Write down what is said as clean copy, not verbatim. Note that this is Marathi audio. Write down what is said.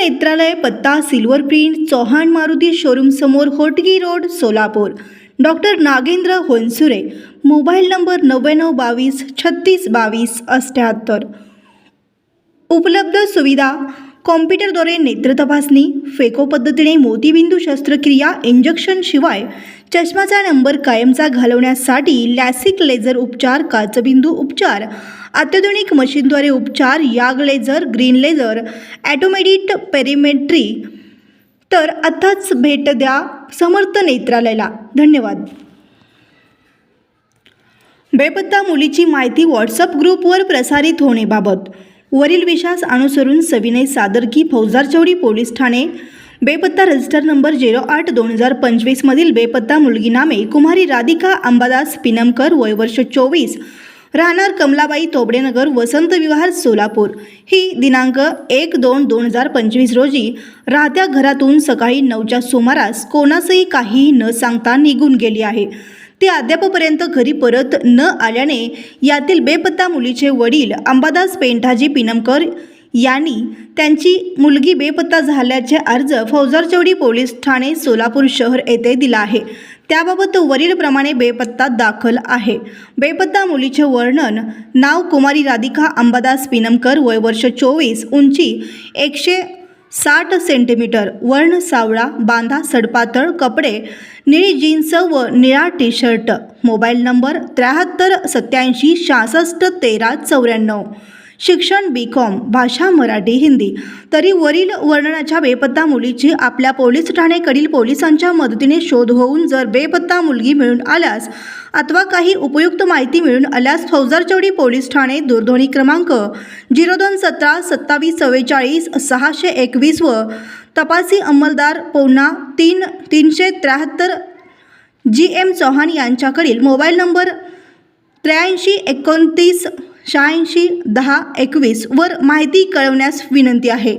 नेत्रालय, पत्ता silver print, Chauhan Maruti showroom समोर, Hotgi road, Solapur. Doctor Nagendra Honsure. Mobile number 9922 36 22 78. उपलब्ध सुविधा: कॉम्प्युटरद्वारे नेत्र तपासणी, फेको पद्धतीने मोतीबिंदू शस्त्रक्रिया, इंजेक्शन शिवाय चष्माचा नंबर कायमचा घालवण्यासाठी लॅसिक लेझर उपचार, काचबिंदू उपचार, अत्याधुनिक मशीनद्वारे उपचार, याग लेझर, ग्रीन लेझर, ॲटोमेटिक पेरिमेट्री. तर आत्ताच भेट द्या समर्थ नेत्रालयाला. धन्यवाद. बेपत्ता मुलीची माहिती व्हॉट्सअप ग्रुपवर प्रसारित होण्याबाबत वरील विषयास अनुसरून सविनय सादर की फौजदारचौडी पोलीस ठाणे बेपत्ता रजिस्टर नंबर 08/2025 मधील बेपत्ता मुलगी नामे कुमारी राधिका अंबादास पिनमकर, वय वर्ष 24, राहणार कमलाबाई तोबडेनगर, वसंत विहार, सोलापूर. ही दिनांक 1/2/2025 रोजी राहत्या घरातून सकाळी 9च्या सुमारास कोणासही काहीही न सांगता निघून गेली आहे. ती अद्यापपर्यंत घरी परत न आल्याने यातील बेपत्ता मुलीचे वडील अंबादास पेंठाजी पिनमकर यांनी त्यांची मुलगी बेपत्ता झाल्याचे अर्ज फौजदारचौडी पोलीस ठाणे सोलापूर शहर येथे दिला आहे. त्याबाबत वरीलप्रमाणे बेपत्ता दाखल आहे. बेपत्ता मुलीचे वर्णन: नाव कुमारी राधिका अंबादास पिनमकर, वय वर्ष 24, उंची 160 सेंटीमीटर, वर्ण सावळा, बांधा सडपातळ, कपडे निळी जीन्स व निळा टी शर्ट. Mobile number 73 87 66 13 94. शिक्षण BCom, भाषा मराठी हिंदी. तरी वरील वर्णनाच्या बेपत्ता मुलीची आपल्या पोलीस ठाणेकडील पोलिसांच्या मदतीने शोध होऊन जर बेपत्ता मुलगी मिळून आल्यास अथवा काही उपयुक्त माहिती मिळून आल्यास फौजदारचौडी पोलीस ठाणे दूरध्वनी क्रमांक 0217 27 44 621 व तपासी अंमलदार पौना 373 GM चौहान यांच्याकडील मोबाईल नंबर 83 29 86 10 21 वर माहिती कळवण्यास विनंती आहे.